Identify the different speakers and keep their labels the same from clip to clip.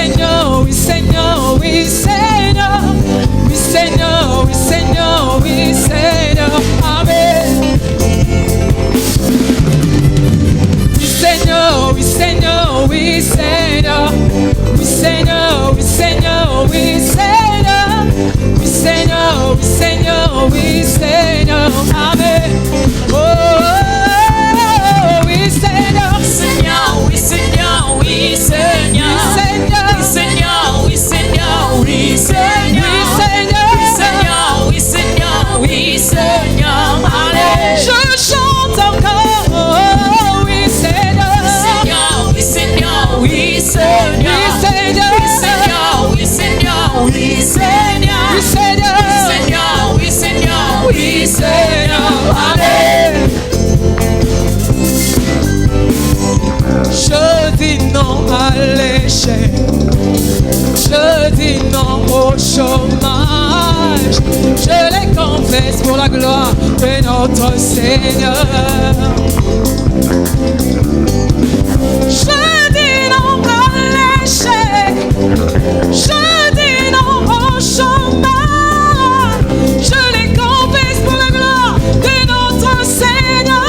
Speaker 1: Seigneur, oui Seigneur, oui Seigneur, oui Seigneur, oui Seigneur, oui Seigneur, Amen. Oui Seigneur, oui Seigneur, oui Seigneur, oui Seigneur, oui Seigneur, oui Seigneur, oui Seigneur, oui Seigneur, oui Seigneur, Amen. Oh, oui Seigneur,
Speaker 2: Seigneur, oui Seigneur, oui Seigneur,
Speaker 1: Seigneur,
Speaker 2: Seigneur, oui Seigneur, oui Seigneur, Seigneur, oui Seigneur, oui Seigneur, allez.
Speaker 1: je chante encore, oui Seigneur,
Speaker 2: Seigneur, oui Seigneur, oui Seigneur,
Speaker 1: oui Seigneur,
Speaker 2: oui Seigneur, oui Seigneur,
Speaker 1: oui Seigneur,
Speaker 2: Seigneur, oui Seigneur, oui Seigneur, allez.
Speaker 1: je dis non à l'échec, je dis non au chômage, je les confesse pour la gloire de notre Seigneur. Je dis non à l'échec, je dis non au chômage, je les confesse pour la gloire de notre Seigneur.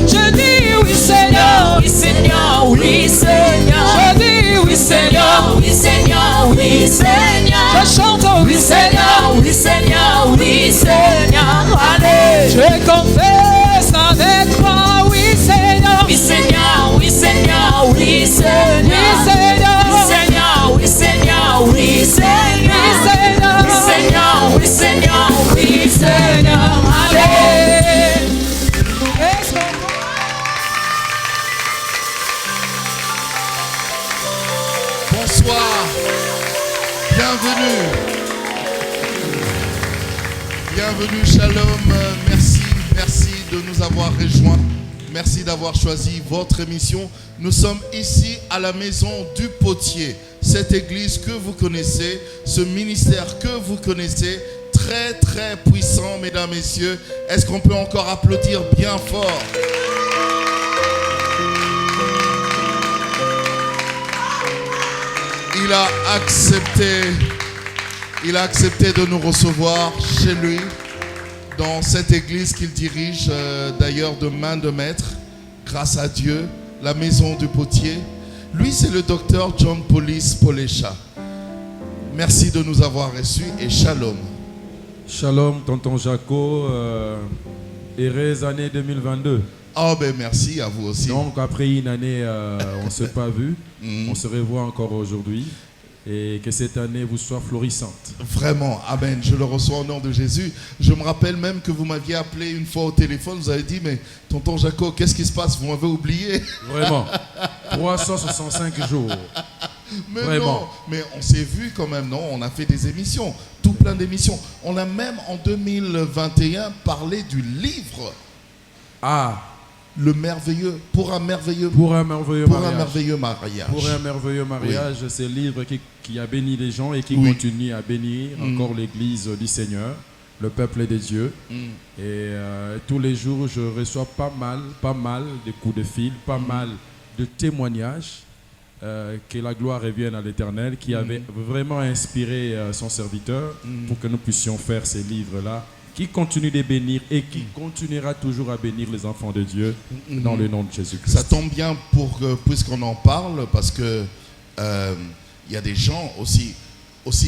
Speaker 1: Je dis oui Seigneur,
Speaker 2: Oui Seigneur, oui Seigneur,
Speaker 1: je dis oui Seigneur,
Speaker 2: oui Seigneur, oui Seigneur,
Speaker 1: je chante oui Seigneur,
Speaker 2: oui Seigneur, oui Seigneur, allez.
Speaker 1: je confesse avec toi oui Seigneur,
Speaker 2: Oui Seigneur, oui Seigneur, oui Seigneur,
Speaker 1: oui Seigneur,
Speaker 2: oui Seigneur, oui Seigneur,
Speaker 1: oui Seigneur,
Speaker 2: oui Seigneur, oui Seigneur, oui Seigneur, allez.
Speaker 1: Est-ce qu'on-
Speaker 3: Bonsoir, bienvenue. Bienvenue, Shalom, merci de nous avoir rejoints. Merci d'avoir choisi votre émission. Nous sommes ici à la maison du potier. Cette église que vous connaissez, ce ministère que vous connaissez, très très puissant, mesdames, messieurs. Est-ce qu'on peut encore applaudir bien fort? Il a accepté de nous recevoir chez lui, dans cette église qu'il dirige d'ailleurs de main de maître, grâce à Dieu, la maison du potier. Lui, c'est le docteur John Police Polesha. Merci de nous avoir reçus et shalom.
Speaker 4: Shalom, tonton Jaco, heureuse année 2022.
Speaker 3: Oh ben merci à vous aussi.
Speaker 4: Donc après une année, on ne s'est pas vu, on se revoit encore aujourd'hui et que cette année vous soit florissante.
Speaker 3: Vraiment, amen, je le reçois au nom de Jésus. Je me rappelle même que vous m'aviez appelé une fois au téléphone, vous avez dit, mais tonton Jaco, qu'est-ce qui se passe? Vous m'avez oublié?
Speaker 4: Vraiment, 365 jours.
Speaker 3: Mais
Speaker 4: Vraiment.
Speaker 3: non, mais on s'est vu quand même, non? On a fait des émissions, tout plein d'émissions. On a même en 2021 parlé du livre.
Speaker 4: Ah,
Speaker 3: Le merveilleux, pour un merveilleux
Speaker 4: pour un merveilleux
Speaker 3: Pour un
Speaker 4: mariage.
Speaker 3: merveilleux mariage.
Speaker 4: Pour un merveilleux mariage, c'est le livre qui a béni les gens et qui
Speaker 3: Oui.
Speaker 4: continue à bénir encore l'église du Seigneur, le peuple de Dieu. Et tous les jours, je reçois pas mal de coups de fil, pas mal de témoignages. Que la gloire revienne à l'Éternel, qui avait vraiment inspiré son serviteur pour que nous puissions faire ces livres-là, qui continue de bénir et qui continuera toujours à bénir les enfants de Dieu dans le nom de Jésus-Christ.
Speaker 3: Ça tombe bien puisqu'on en parle, parce que il y a des gens aussi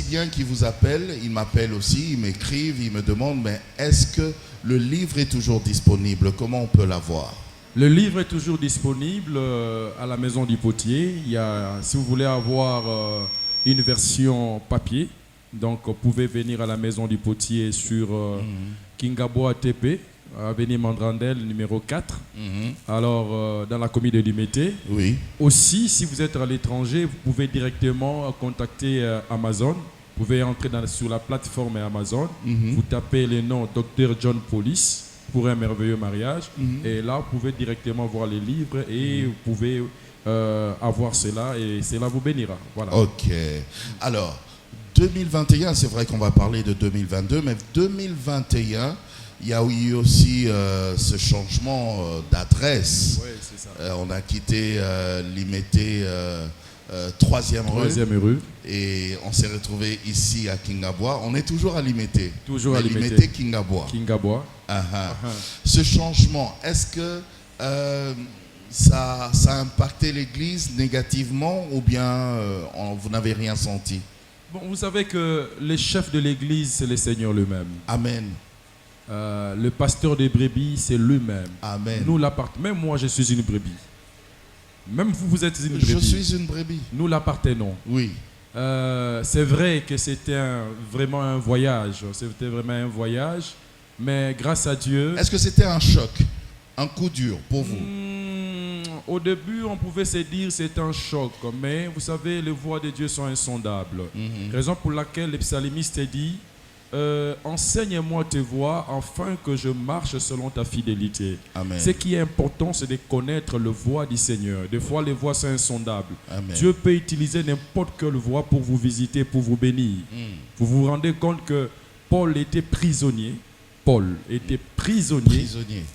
Speaker 3: bien qui vous appellent, ils m'appellent aussi, ils m'écrivent, ils me demandent, mais est-ce que le livre est toujours disponible? Comment on peut l'avoir?
Speaker 4: Le livre est toujours disponible à la maison du potier. Il y a, si vous voulez avoir une version papier, donc vous pouvez venir à la maison du potier sur Kingabo ATP, avenue Mandrandel, numéro 4. Alors, dans la commune de Limité.
Speaker 3: Oui.
Speaker 4: Aussi, si vous êtes à l'étranger, vous pouvez directement contacter Amazon. Vous pouvez entrer sur la plateforme Amazon. Vous tapez le nom Dr. John Police pour un merveilleux mariage. Et là, vous pouvez directement voir les livres et vous pouvez avoir cela et cela vous bénira. Voilà.
Speaker 3: Ok. Alors, 2021, c'est vrai qu'on va parler de 2022, mais 2021, il y a eu aussi ce changement d'adresse.
Speaker 4: Oui, c'est ça.
Speaker 3: On a quitté Limete 3e rue.
Speaker 4: 3e rue.
Speaker 3: Et on s'est retrouvé ici à Kingabois. On est toujours à Limete.
Speaker 4: Toujours à Limete.
Speaker 3: Limete Kingabois.
Speaker 4: Kingabois.
Speaker 3: Ce changement, est-ce que ça a impacté l'église négativement ou bien vous n'avez rien senti?
Speaker 4: Bon, vous savez que les chefs de l'église, c'est le Seigneur lui-même.
Speaker 3: Amen.
Speaker 4: Le pasteur des brebis, c'est lui-même.
Speaker 3: Amen.
Speaker 4: Nous même moi, je suis une brebis. Même vous, vous êtes une brebis.
Speaker 3: Je suis une brebis.
Speaker 4: Nous l'appartenons.
Speaker 3: Oui.
Speaker 4: C'est vrai que c'était vraiment un voyage. C'était vraiment un voyage. Mais grâce à Dieu...
Speaker 3: Est-ce que c'était un choc, un coup dur pour vous?
Speaker 4: Au début, on pouvait se dire que c'est un choc. Mais vous savez, les voies de Dieu sont insondables. Raison pour laquelle le psalmiste dit... enseigne-moi tes voies afin que je marche selon ta fidélité.
Speaker 3: Amen.
Speaker 4: Ce qui est important, c'est de connaître le voie du Seigneur. Des fois, les voies sont insondables.
Speaker 3: Amen.
Speaker 4: Dieu peut utiliser n'importe quelle voie pour vous visiter, pour vous bénir. Vous vous rendez compte que Paul était prisonnier.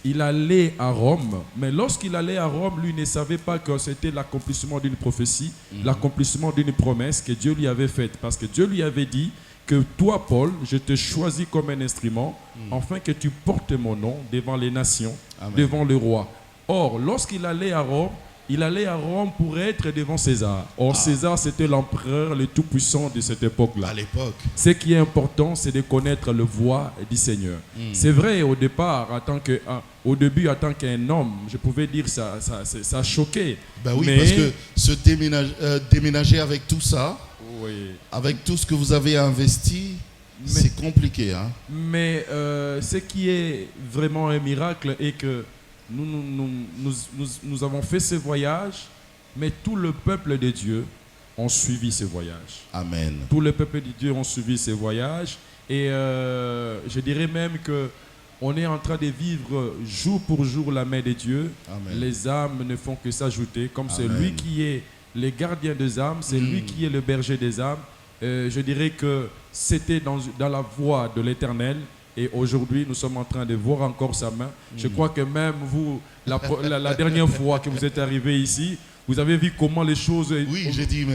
Speaker 4: Il allait à Rome, mais lorsqu'il allait à Rome, lui ne savait pas que c'était l'accomplissement d'une prophétie, l'accomplissement d'une promesse que Dieu lui avait faite. Parce que Dieu lui avait dit que toi, Paul, je te choisis comme un instrument, afin que tu portes mon nom devant les nations,
Speaker 3: Amen.
Speaker 4: devant le roi. Or, lorsqu'il allait à Rome, il allait à Rome pour être devant César. Or, César, c'était l'empereur le tout-puissant de cette époque-là.
Speaker 3: À l'époque.
Speaker 4: Ce qui est important, c'est de connaître le voie du Seigneur. C'est vrai, au départ, au début, en tant qu'un homme, je pouvais dire ça a choqué.
Speaker 3: Ben oui,
Speaker 4: mais...
Speaker 3: parce que se déménager avec tout ça,
Speaker 4: oui.
Speaker 3: avec tout ce que vous avez investi, c'est compliqué. Hein?
Speaker 4: Mais ce qui est vraiment un miracle est que nous avons fait ce voyage, mais tout le peuple de Dieu ont suivi ce voyage.
Speaker 3: Amen.
Speaker 4: Tout le peuple de Dieu ont suivi ce voyage. Et je dirais même que on est en train de vivre jour pour jour la main de Dieu.
Speaker 3: Amen.
Speaker 4: Les âmes ne font que s'ajouter. Comme c'est
Speaker 3: Amen.
Speaker 4: lui qui est le gardien des âmes, c'est lui qui est le berger des âmes. Je dirais que c'était dans la voie de l'Éternel. Et aujourd'hui, nous sommes en train de voir encore sa main. Je crois que même vous, la dernière fois que vous êtes arrivé ici, vous avez vu comment les choses...
Speaker 3: Oui, j'ai dit,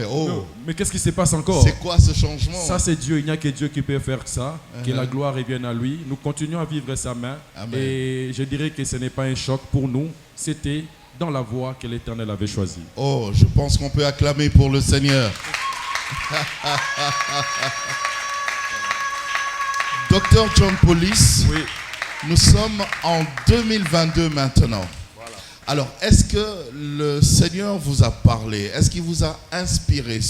Speaker 4: mais qu'est-ce qui se passe encore?
Speaker 3: C'est quoi ce changement?
Speaker 4: Ça, c'est Dieu. Il n'y a que Dieu qui peut faire ça. Que la gloire revienne à lui. Nous continuons à vivre sa main.
Speaker 3: Amen.
Speaker 4: Et je dirais que ce n'est pas un choc pour nous. C'était dans la voie que l'Éternel avait choisie.
Speaker 3: Oh, je pense qu'on peut acclamer pour le Seigneur. Docteur John Police,
Speaker 4: Oui.
Speaker 3: nous sommes en 2022 maintenant.
Speaker 4: Voilà.
Speaker 3: Alors, est-ce que le Seigneur vous a parlé? Est-ce qu'il vous a inspiré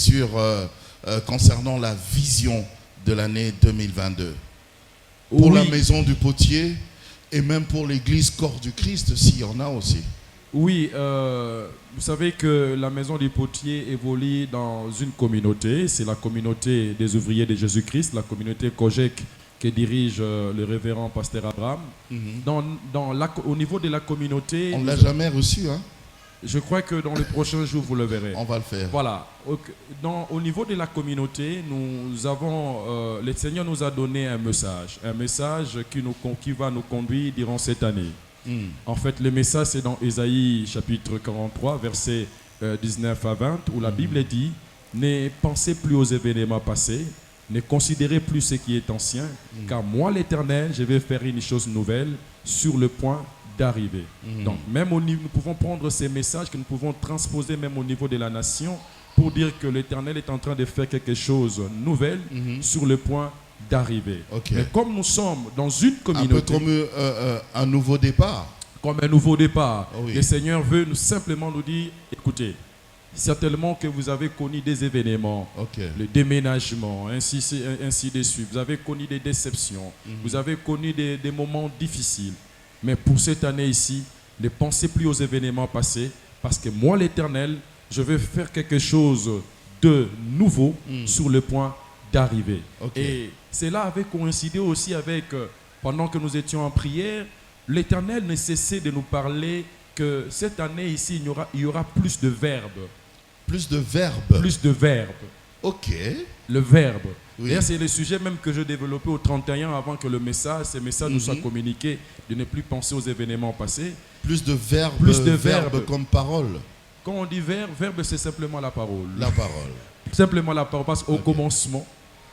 Speaker 3: concernant la vision de l'année 2022? Pour la maison du potier et même pour l'église corps du Christ, s'il y en a aussi.
Speaker 4: Oui, vous savez que la maison du potier évolue dans une communauté. C'est la communauté des ouvriers de Jésus-Christ, la communauté COGEC que dirige le révérend pasteur Abraham. Au niveau de la communauté...
Speaker 3: On ne l'a jamais reçu, hein?
Speaker 4: Je crois que dans le prochain jour, vous le verrez.
Speaker 3: On va le faire.
Speaker 4: Voilà. Au niveau de la communauté, le Seigneur nous a donné un message qui va nous conduire durant cette année. En fait, le message, c'est dans Ésaïe chapitre 43, versets 19 à 20, où la Bible dit « Ne pensez plus aux événements passés, ne considérez plus ce qui est ancien, car moi, l'Éternel, je vais faire une chose nouvelle sur le point d'arriver. » Donc, même nous pouvons prendre ces messages que nous pouvons transposer même au niveau de la nation pour dire que l'Éternel est en train de faire quelque chose de nouvelle sur le point d'arriver.
Speaker 3: Okay.
Speaker 4: Mais comme nous sommes dans une communauté...
Speaker 3: Un peu comme un nouveau départ.
Speaker 4: Comme un nouveau départ.
Speaker 3: Oui.
Speaker 4: Le Seigneur veut simplement nous dire, écoutez, certainement que vous avez connu des événements, le déménagement, ainsi de suite. Vous avez connu des déceptions, vous avez connu des moments difficiles. Mais pour cette année ici, ne pensez plus aux événements passés, parce que moi, l'Éternel, je vais faire quelque chose de nouveau sur le point d'arriver. Et cela avait coïncidé aussi avec, pendant que nous étions en prière, l'Éternel ne cessait de nous parler que cette année ici, il y aura plus de verbes.
Speaker 3: Plus de verbes.
Speaker 4: Plus de verbes.
Speaker 3: Ok.
Speaker 4: Le verbe.
Speaker 3: Oui.
Speaker 4: D'ailleurs, c'est le sujet même que je développais au 31 avant que ces messages nous soient communiqués, de ne plus penser aux événements passés.
Speaker 3: Plus de verbes,
Speaker 4: verbes
Speaker 3: comme parole.
Speaker 4: Quand on dit verbe, c'est simplement la parole.
Speaker 3: La parole.
Speaker 4: Simplement la parole, parce qu'au commencement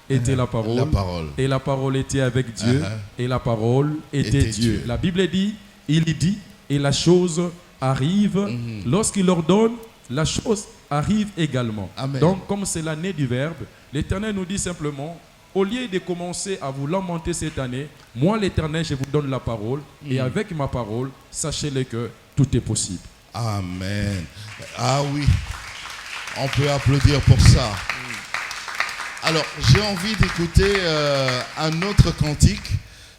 Speaker 4: était la parole.
Speaker 3: La parole.
Speaker 4: Et la parole était avec Dieu. Et la parole était Dieu. La Bible dit, il dit, et la chose arrive. Lorsqu'il ordonne, la chose arrive également.
Speaker 3: Amen.
Speaker 4: Donc, comme c'est l'année du Verbe, l'Éternel nous dit simplement, au lieu de commencer à vous lamenter cette année, moi l'Éternel, je vous donne la parole. Et avec ma parole, sachez-le que tout est possible.
Speaker 3: Amen. Ah oui, on peut applaudir pour ça. Alors, j'ai envie d'écouter un autre cantique.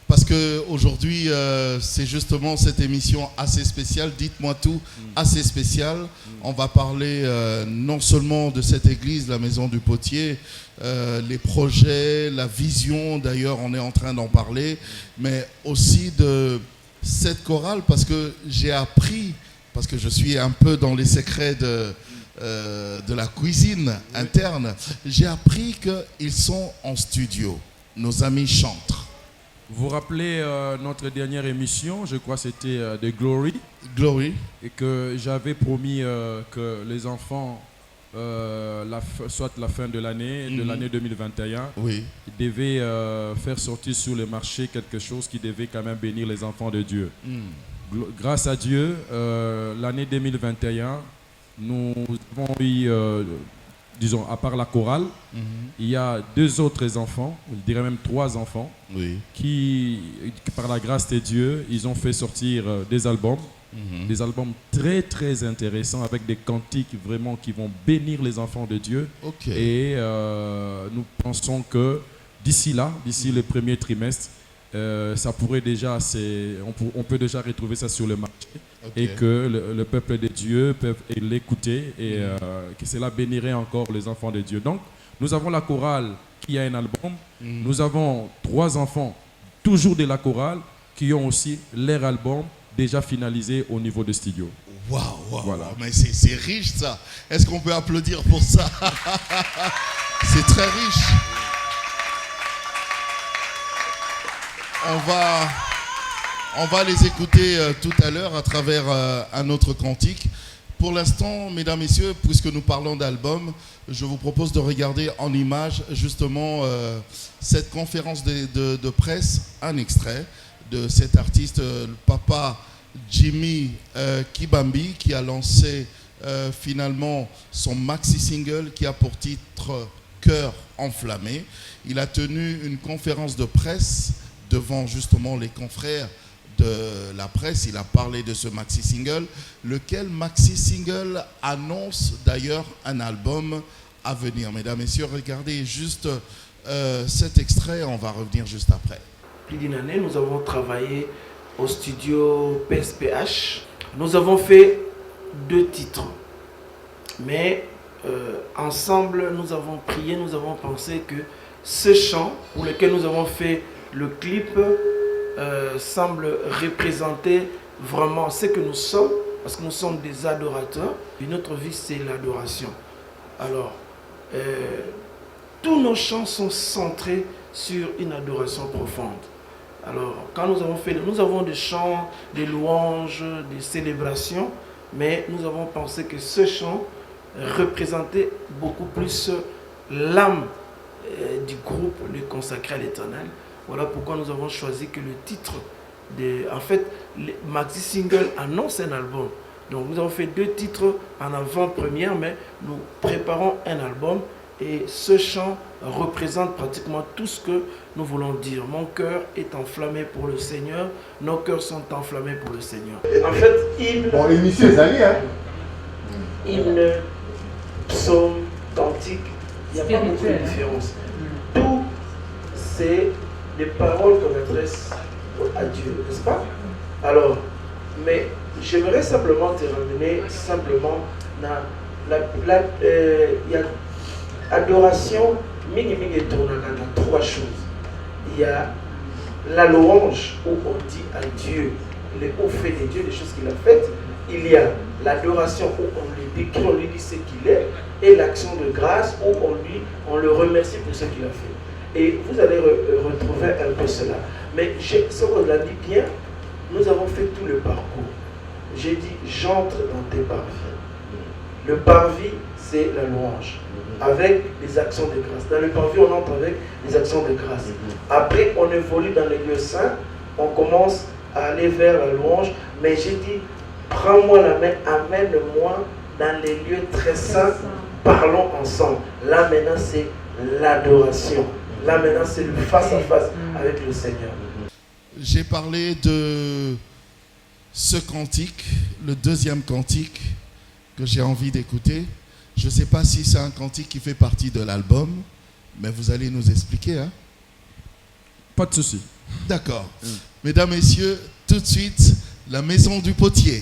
Speaker 3: Parce qu'aujourd'hui, c'est justement cette émission assez spéciale, dites-moi tout, assez spéciale. On va parler non seulement de cette église, la Maison du Potier, les projets, la vision, d'ailleurs on est en train d'en parler, mais aussi de cette chorale, parce que j'ai appris, parce que je suis un peu dans les secrets de la cuisine interne, j'ai appris qu'ils sont en studio, nos amis chantres.
Speaker 4: Vous vous rappelez notre dernière émission, je crois que c'était The Glory.
Speaker 3: Glory.
Speaker 4: Et que j'avais promis que les enfants, soit la fin de l'année 2021,
Speaker 3: oui,
Speaker 4: devaient faire sortir sur le marché quelque chose qui devait quand même bénir les enfants de Dieu. Grâce à Dieu, l'année 2021, nous avons eu... disons, à part la chorale, il y a 2 autres enfants, je dirais même 3 enfants,
Speaker 3: oui,
Speaker 4: qui, par la grâce de Dieu, ils ont fait sortir des albums très très intéressants avec des cantiques vraiment qui vont bénir les enfants de Dieu.
Speaker 3: Okay.
Speaker 4: Et nous pensons que d'ici le premier trimestre, ça pourrait déjà, on peut déjà retrouver ça sur le marché. Okay. Et que le peuple de Dieu peut l'écouter et que cela bénirait encore les enfants de Dieu. Donc, nous avons la chorale qui a un album. Nous avons 3 enfants, toujours de la chorale, qui ont aussi leur album déjà finalisé au niveau de studio.
Speaker 3: Waouh,
Speaker 4: voilà.
Speaker 3: Mais c'est riche ça. Est-ce qu'on peut applaudir pour ça? C'est très riche. On va les écouter tout à l'heure à travers un autre cantique. Pour l'instant, mesdames, messieurs, puisque nous parlons d'album, je vous propose de regarder en image justement cette conférence de presse, un extrait de cet artiste, le papa Jimmy Kibambi, qui a lancé finalement son maxi-single qui a pour titre « Cœur enflammé ». Il a tenu une conférence de presse devant justement les confrères de la presse. Il a parlé de ce maxi-single, lequel maxi-single annonce d'ailleurs un album à venir. Mesdames, messieurs, regardez juste cet extrait, on va revenir juste après.
Speaker 5: Plus d'une année, nous avons travaillé au studio PSPH. Nous avons fait 2 titres, mais ensemble, nous avons prié, nous avons pensé que ce chant pour lequel nous avons fait le clip semble représenter vraiment ce que nous sommes, parce que nous sommes des adorateurs et notre vie c'est l'adoration. Alors, tous nos chants sont centrés sur une adoration profonde. Alors, quand nous avons fait, nous avons des chants, des louanges, des célébrations, mais nous avons pensé que ce chant représentait beaucoup plus l'âme du groupe, le consacré à l'Éternel. Voilà pourquoi nous avons choisi que le titre, en fait, le maxi single annonce un album. Donc nous avons fait 2 titres en avant-première, mais nous préparons un album et ce chant représente pratiquement tout ce que nous voulons dire. Mon cœur est enflammé pour le Seigneur, nos cœurs sont enflammés pour le Seigneur. En fait, hymne,
Speaker 6: bon, l'émission est allée, hein?
Speaker 5: Hymne, psaume, cantique, il n'y a pas beaucoup de différence. Tout, c'est des paroles qu'on adresse à Dieu, n'est-ce pas? Alors, mais j'aimerais simplement te ramener simplement dans il y a adoration, minimum et dans 3 choses. Il y a la louange où on dit à Dieu les hauts faits de Dieu, les choses qu'il a faites. Il y a l'adoration où on lui décrit, on lui dit ce qu'il est, et l'action de grâce où on le remercie pour ce qu'il a fait. Et vous allez retrouver un peu cela. Mais ce qu'on l'a dit bien, nous avons fait tout le parcours. J'ai dit, j'entre dans tes parvis. Le parvis, c'est la louange, avec les actions de grâce. Dans le parvis, on entre avec les actions de grâce. Après, on évolue dans les lieux saints, on commence à aller vers la louange, mais j'ai dit, prends-moi la main, amène-moi dans les lieux très saints, parlons ensemble. Là maintenant, c'est l'adoration. Là maintenant, c'est le face-à-face avec le Seigneur.
Speaker 3: J'ai parlé de ce cantique, le deuxième cantique que j'ai envie d'écouter. Je ne sais pas si c'est un cantique qui fait partie de l'album, mais vous allez nous expliquer. Hein?
Speaker 4: Pas de souci.
Speaker 3: D'accord. Mesdames, Messieurs, tout de suite, la maison du potier.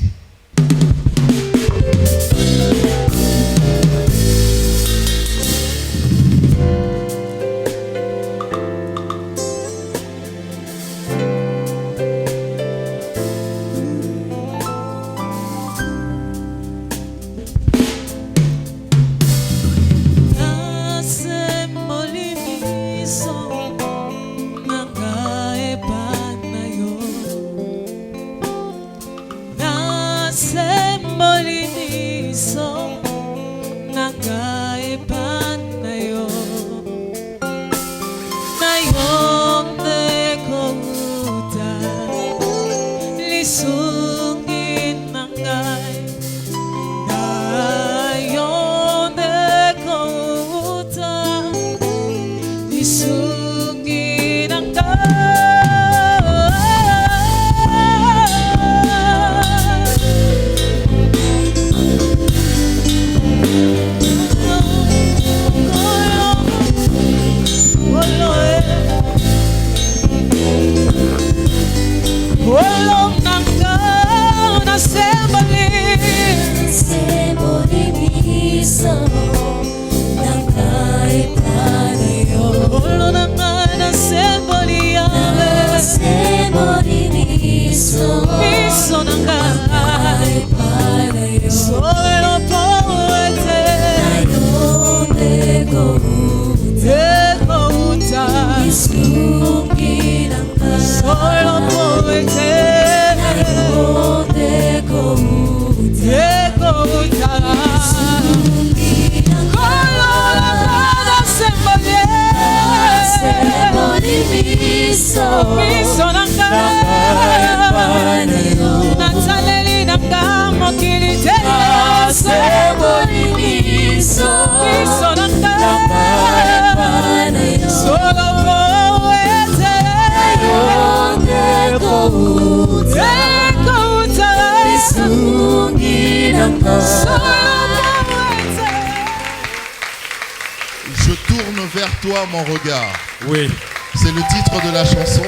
Speaker 3: Je tourne vers toi mon regard.
Speaker 4: Oui.
Speaker 3: C'est le titre de la chanson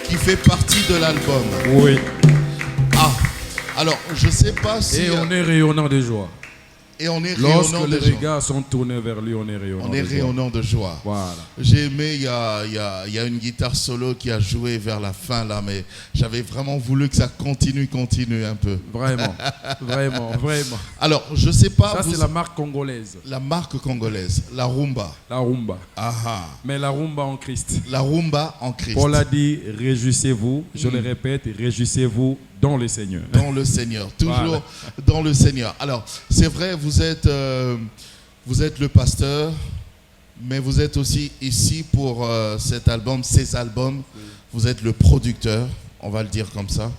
Speaker 3: qui fait partie de l'album.
Speaker 4: Oui.
Speaker 3: Ah, alors je sais pas si...
Speaker 4: Et on est rayonnant de joie.
Speaker 3: Et on est
Speaker 4: Lorsque
Speaker 3: rayonnant
Speaker 4: les
Speaker 3: de joie.
Speaker 4: regards sont tournés vers lui, on est rayonnant.
Speaker 3: On est
Speaker 4: de joie.
Speaker 3: rayonnant de joie.
Speaker 4: Voilà.
Speaker 3: J'ai aimé, il y a une guitare solo qui a joué vers la fin là, mais j'avais vraiment voulu que ça continue un peu.
Speaker 4: Vraiment, vraiment, vraiment.
Speaker 3: Alors, je sais pas...
Speaker 4: Ça, c'est la marque congolaise.
Speaker 3: La marque congolaise, la rumba.
Speaker 4: La rumba.
Speaker 3: Ah ah.
Speaker 4: Mais la rumba en Christ.
Speaker 3: La rumba en Christ.
Speaker 4: Paul a dit, réjouissez-vous, je le répète, réjouissez-vous dans le Seigneur.
Speaker 3: Dans le Seigneur, toujours
Speaker 4: Voilà.
Speaker 3: dans le Seigneur. Alors, c'est vrai, vous êtes le pasteur, mais vous êtes aussi ici pour cet album, ces albums. Vous êtes le producteur, on va le dire comme ça.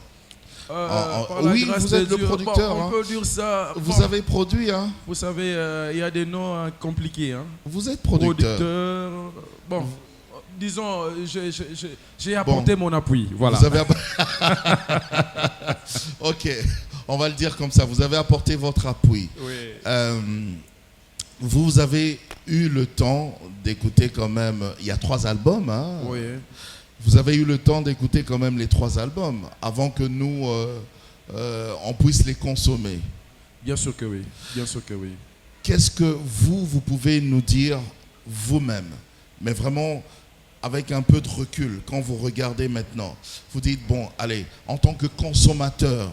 Speaker 4: Par la
Speaker 3: oui,
Speaker 4: grâce
Speaker 3: vous
Speaker 4: de
Speaker 3: êtes le
Speaker 4: Dieu,
Speaker 3: producteur.
Speaker 4: bon, on
Speaker 3: hein.
Speaker 4: peut dire ça.
Speaker 3: Vous
Speaker 4: Bon,
Speaker 3: avez produit, hein.
Speaker 4: vous savez, il y a des noms compliqués. Hein.
Speaker 3: Vous êtes producteur.
Speaker 4: Bon, disons, j'ai apporté mon appui. Voilà.
Speaker 3: Vous avez Ok, on va le dire comme ça. Vous avez apporté votre appui.
Speaker 4: Oui.
Speaker 3: Vous avez eu le temps d'écouter quand même... Il y a 3 albums, hein.
Speaker 4: Oui.
Speaker 3: Vous avez eu le temps d'écouter quand même les 3 albums avant que nous, on puisse les consommer.
Speaker 4: Bien sûr que oui. Bien sûr que oui.
Speaker 3: Qu'est-ce que vous pouvez nous dire vous-même, mais vraiment avec un peu de recul, quand vous regardez maintenant, vous dites, bon, allez, en tant que consommateur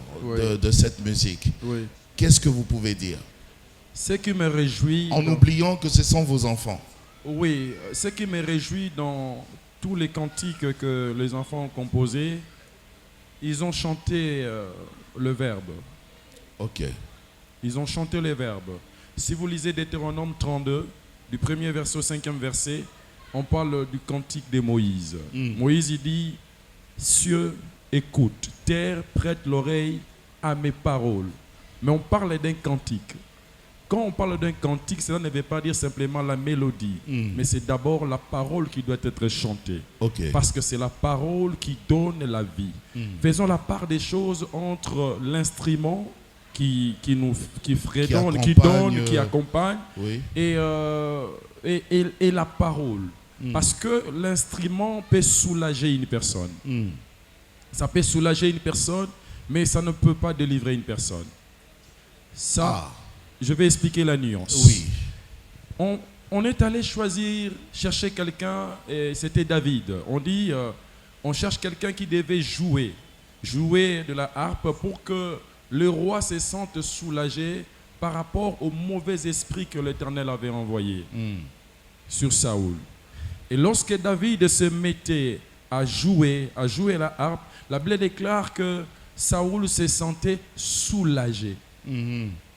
Speaker 3: de cette musique,
Speaker 4: Oui.
Speaker 3: qu'est-ce que vous pouvez dire?
Speaker 4: Ce qui me réjouit,
Speaker 3: En oubliant que ce sont vos enfants.
Speaker 4: oui, ce qui me réjouit dans tous les cantiques que les enfants ont composés, ils ont chanté le verbe.
Speaker 3: Ok.
Speaker 4: Ils ont chanté les verbes. Si vous lisez Deutéronome 32, du premier verset au 5e verset, on parle du cantique de Moïse. Moïse, il dit, cieux, écoute, terre, prête l'oreille à mes paroles. Mais on parle d'un cantique. Quand on parle d'un cantique, cela ne veut pas dire simplement la mélodie, mais c'est d'abord la parole qui doit être chantée.
Speaker 3: Ok.
Speaker 4: Parce que c'est la parole qui donne la vie. Faisons la part des choses entre l'instrument qui fredonne, qui donne, qui accompagne,
Speaker 3: Oui.
Speaker 4: et la parole. Parce que l'instrument peut soulager une personne. Ça peut soulager une personne, mais ça ne peut pas délivrer une personne. Ça, je vais expliquer la nuance.
Speaker 3: Oui.
Speaker 4: On est allé chercher quelqu'un, et c'était David. On dit, on cherche quelqu'un qui devait jouer de la harpe pour que le roi se sente soulagé par rapport au mauvais esprit que l'Éternel avait envoyé sur Saoul. Et lorsque David se mettait à jouer la harpe, la Bible déclare que Saoul se sentait soulagé.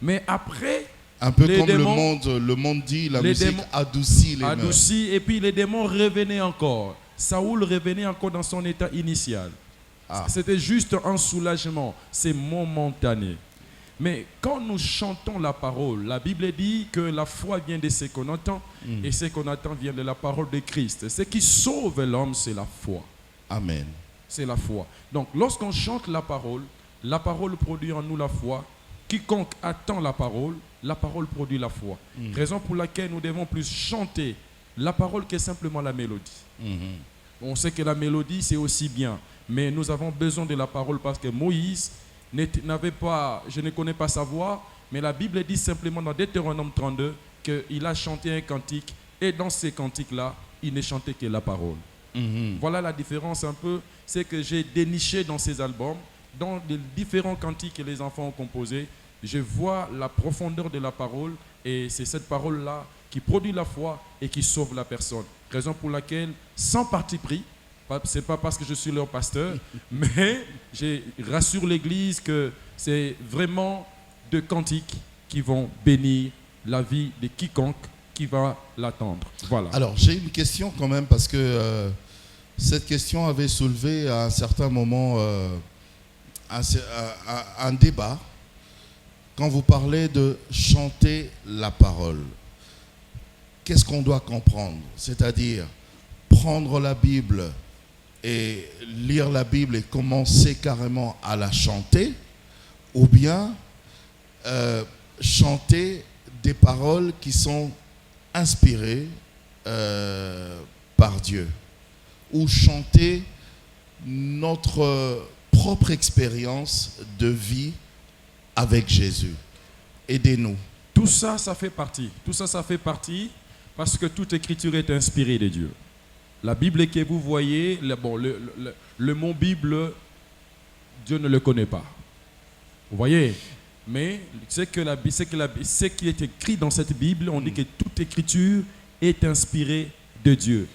Speaker 4: Mais après,
Speaker 3: Un peu
Speaker 4: les
Speaker 3: comme
Speaker 4: démons,
Speaker 3: le monde dit, la
Speaker 4: les
Speaker 3: musique
Speaker 4: démons
Speaker 3: adoucit les mœurs.
Speaker 4: adouci, et puis les démons revenaient encore. Saoul revenait encore dans son état initial. C'était juste un soulagement, c'est momentané. Mais quand nous chantons la parole, la Bible dit que la foi vient de ce qu'on entend, et ce qu'on entend vient de la parole de Christ. Ce qui sauve l'homme, c'est la foi.
Speaker 3: Amen.
Speaker 4: C'est la foi. Donc lorsqu'on chante la parole produit en nous la foi. Quiconque attend la parole produit la foi. Raison pour laquelle nous devons plus chanter la parole que simplement la mélodie. On sait que la mélodie, c'est aussi bien. Mais nous avons besoin de la parole parce que Moïse n'avait pas, je ne connais pas sa voix, mais la Bible dit simplement dans Deutéronome 32 qu'il a chanté un cantique et dans ces cantiques-là, il ne chantait que la parole. Voilà la différence un peu, c'est que j'ai déniché dans ces albums, dans les différents cantiques que les enfants ont composés, je vois la profondeur de la parole et c'est cette parole-là qui produit la foi et qui sauve la personne. Raison pour laquelle, sans parti pris, ce n'est pas parce que je suis leur pasteur, mais je rassure l'Église que c'est vraiment de cantiques qui vont bénir la vie de quiconque qui va l'attendre. Voilà.
Speaker 3: Alors, j'ai une question quand même parce que cette question avait soulevé à un certain moment un débat quand vous parlez de chanter la parole. Qu'est-ce qu'on doit comprendre? C'est-à-dire prendre la Bible et lire la Bible et commencer carrément à la chanter, ou bien chanter des paroles qui sont inspirées par Dieu, ou chanter notre propre expérience de vie avec Jésus. Aidez-nous.
Speaker 4: Tout ça, ça fait partie. Tout ça, ça fait partie parce que toute écriture est inspirée de Dieu. La Bible que vous voyez, le mot Bible, Dieu ne le connaît pas. Vous voyez? Mais ce qui est écrit dans cette Bible, on dit que toute écriture est inspirée de Dieu.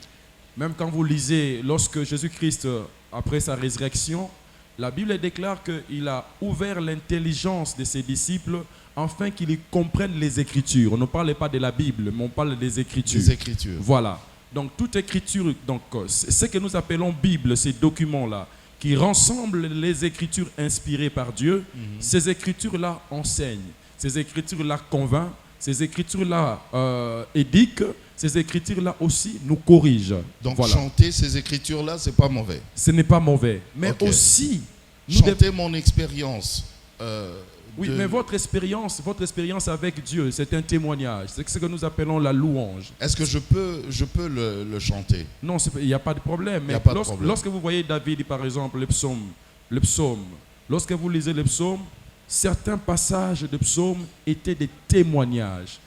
Speaker 4: Même quand vous lisez, lorsque Jésus-Christ, après sa résurrection, la Bible déclare qu'il a ouvert l'intelligence de ses disciples afin qu'ils comprennent les Écritures. On ne parle pas de la Bible, mais on parle des Écritures.
Speaker 3: Les Écritures.
Speaker 4: Voilà. Donc toute écriture, donc ce que nous appelons Bible, ces documents-là, qui rassemblent les Écritures inspirées par Dieu, ces Écritures-là enseignent, ces Écritures-là convainquent, ces Écritures-là édiquent, ces Écritures-là aussi nous corrigent.
Speaker 3: Donc
Speaker 4: voilà.
Speaker 3: chanter ces Écritures-là, c'est pas mauvais.
Speaker 4: Ce n'est pas mauvais, mais
Speaker 3: Ok.
Speaker 4: aussi...
Speaker 3: Chanter mon expérience.
Speaker 4: Oui, mais votre expérience avec Dieu, c'est un témoignage. C'est ce que nous appelons la louange.
Speaker 3: Est-ce que je peux le chanter?
Speaker 4: Non, il n'y a pas de problème.
Speaker 3: Il y a
Speaker 4: Mais
Speaker 3: pas de problème.
Speaker 4: lorsque vous voyez David, par exemple, le psaume, lorsque vous lisez le psaume, certains passages de psaume étaient des témoignages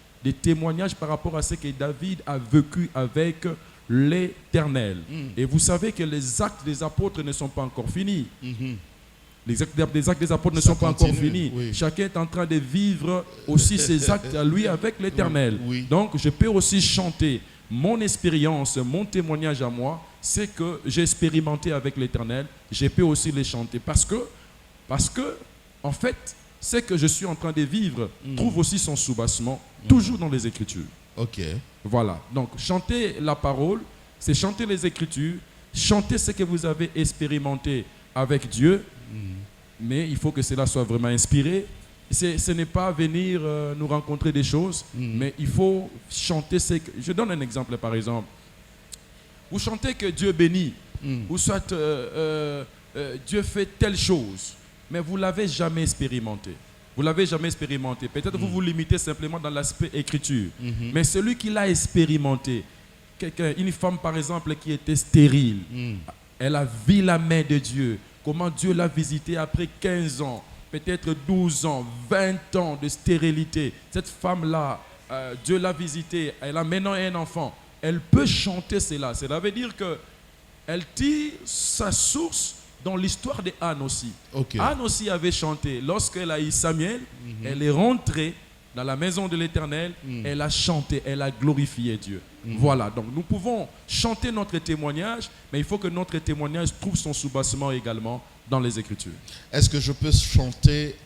Speaker 4: par rapport à ce que David a vécu avec l'Éternel. Et vous savez que les actes des apôtres ne sont pas encore finis. Les actes des apôtres ne
Speaker 3: Ça
Speaker 4: sont pas encore
Speaker 3: continue,
Speaker 4: finis.
Speaker 3: oui.
Speaker 4: Chacun est en train de vivre aussi ses actes à lui avec l'Éternel.
Speaker 3: Oui, oui.
Speaker 4: Donc, je peux aussi chanter mon expérience, mon témoignage à moi, c'est que j'ai expérimenté avec l'Éternel. Je peux aussi les chanter parce que, en fait, ce que je suis en train de vivre trouve aussi son soubassement toujours dans les Écritures.
Speaker 3: Ok.
Speaker 4: Voilà. Donc, chanter la parole, c'est chanter les Écritures, chanter ce que vous avez expérimenté avec Dieu, mais il faut que cela soit vraiment inspiré. Ce n'est pas venir nous rencontrer des choses, mais il faut chanter ce que... Je donne un exemple, par exemple. Vous chantez que Dieu bénit, ou soit Dieu fait telle chose, mais vous ne l'avez jamais expérimenté. Vous ne l'avez jamais expérimenté. Peut-être vous vous limitez simplement dans l'aspect écriture. Mais celui qui l'a expérimenté, une femme par exemple qui était stérile, elle a vu la main de Dieu. Comment Dieu l'a visitée après 15 ans, peut-être 12 ans, 20 ans de stérilité. Cette femme-là, Dieu l'a visitée, elle a maintenant un enfant. Elle peut chanter cela. Cela veut dire qu'elle tire sa source dans l'histoire de Anne aussi.
Speaker 3: Ok.
Speaker 4: Anne aussi avait chanté. Lorsqu'elle a eu Samuel, elle est rentrée dans la maison de l'Éternel, elle a chanté, elle a glorifié Dieu. Voilà, donc nous pouvons chanter notre témoignage, mais il faut que notre témoignage trouve son soubassement également dans les Écritures.
Speaker 3: Est-ce que je peux chanter